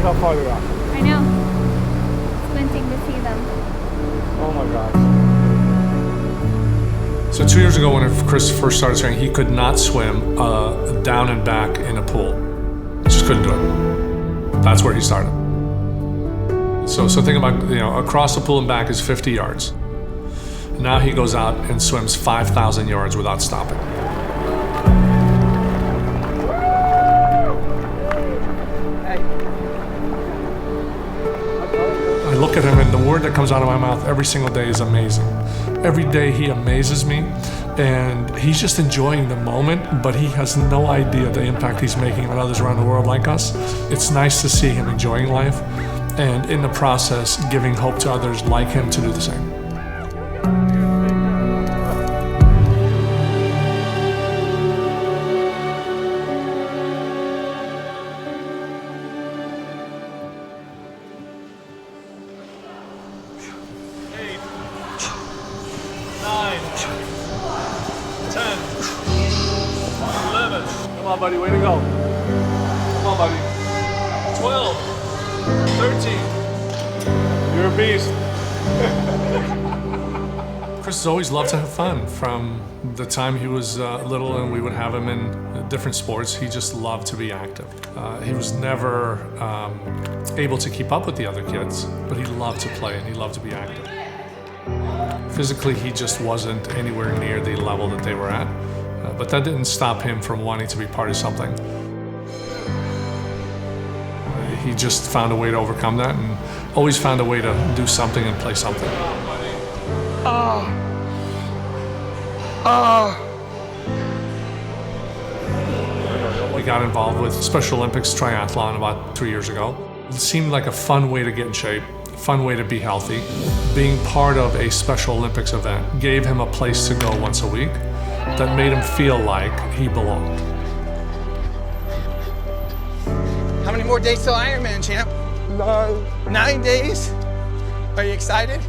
at how far they are. I know. Squinting to see them. Oh my gosh. So 2 years ago when Chris first started swimming, he could not swim down and back in a pool. Just couldn't do it. That's where he started. So think about, across the pool and back is 50 yards. Now he goes out and swims 5,000 yards without stopping. I look at him and the word that comes out of my mouth every single day is amazing. Every day he amazes me, and he's just enjoying the moment, but he has no idea the impact he's making on others around the world like us. It's nice to see him enjoying life, and in the process, giving hope to others like him to do the same. Come on, buddy, way to go. Come on, buddy. 12, 13. You're a beast. Chris has always loved to have fun. From the time he was little and we would have him in different sports, he just loved to be active. He was never able to keep up with the other kids, but he loved to play and he loved to be active. Physically, he just wasn't anywhere near the level that they were at. But that didn't stop him from wanting to be part of something. He just found a way to overcome that and always found a way to do something and play something. We got involved with Special Olympics triathlon about 3 years ago. It seemed like a fun way to get in shape, fun way to be healthy. Being part of a Special Olympics event gave him a place to go once a week that made him feel like he belonged. How many more days till Ironman, champ? 9. 9 days? Are you excited?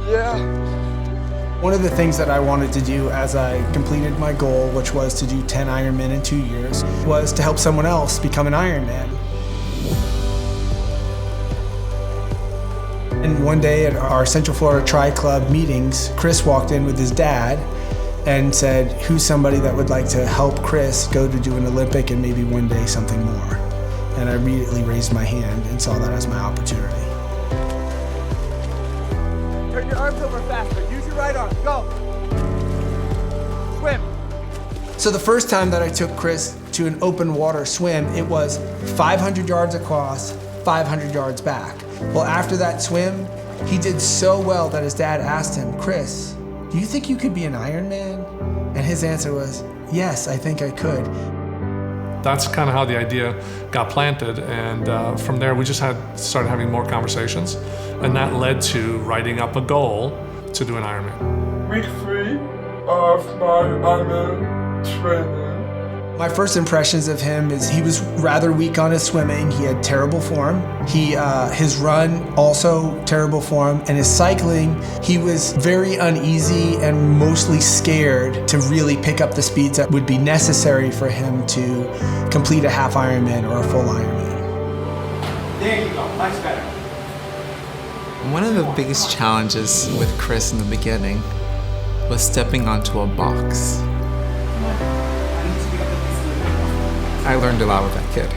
Yeah. One of the things that I wanted to do as I completed my goal, which was to do 10 Ironman in 2 years, was to help someone else become an Ironman. And one day at our Central Florida Tri Club meetings, Chris walked in with his dad and said, who's somebody that would like to help Chris go to do an Olympic and maybe one day something more? And I immediately raised my hand and saw that as my opportunity. Turn your arms over faster. Use your right arm. Go. Swim. So the first time that I took Chris to an open water swim, it was 500 yards across, 500 yards back. Well, after that swim, he did so well that his dad asked him, Chris, do you think you could be an Ironman? And his answer was, yes, I think I could. That's kind of how the idea got planted, and from there we just started having more conversations, and that led to writing up a goal to do an Ironman. Week 3 of my Ironman training. My first impressions of him is he was rather weak on his swimming. He had terrible form. His run, also terrible form. And his cycling, he was very uneasy and mostly scared to really pick up the speeds that would be necessary for him to complete a half Ironman or a full Ironman. There you go. Much better. One of the biggest challenges with Chris in the beginning was stepping onto a box. I learned a lot with that kid.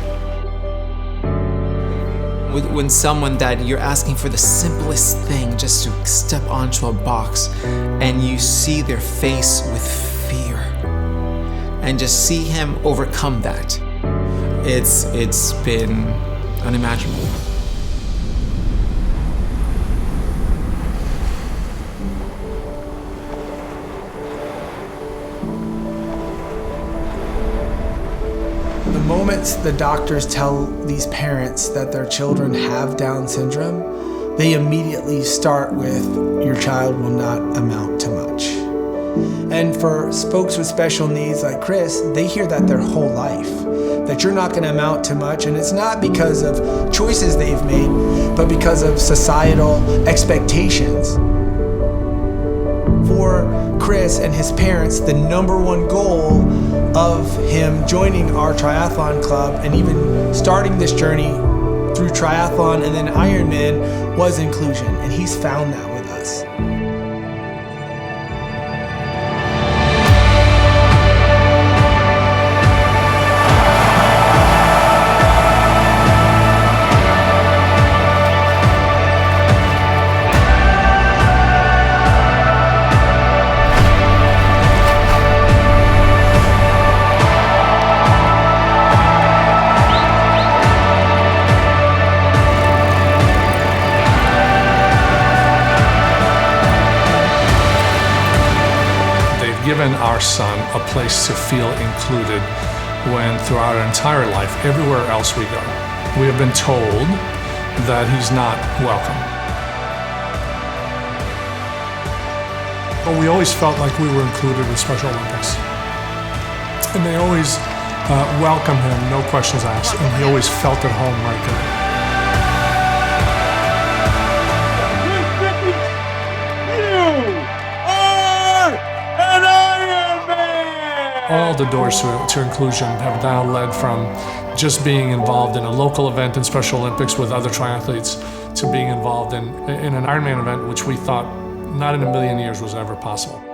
When someone that you're asking for the simplest thing, just to step onto a box, and you see their face with fear, and just see him overcome that, it's been unimaginable. The moment the doctors tell these parents that their children have Down syndrome, they immediately start with, your child will not amount to much. And for folks with special needs like Chris, they hear that their whole life, that you're not going to amount to much, and it's not because of choices they've made, but because of societal expectations. For Chris and his parents, the #1 goal of him joining our triathlon club and even starting this journey through triathlon and then Ironman was inclusion, and he's found that with us. Given our son a place to feel included when throughout our entire life, everywhere else we go, we have been told that he's not welcome. But we always felt like we were included with Special Olympics. And they always welcomed him, no questions asked, and he always felt at home right there. All the doors to inclusion have now led from just being involved in a local event in Special Olympics with other triathletes to being involved in an Ironman event, which we thought not in a million years was ever possible.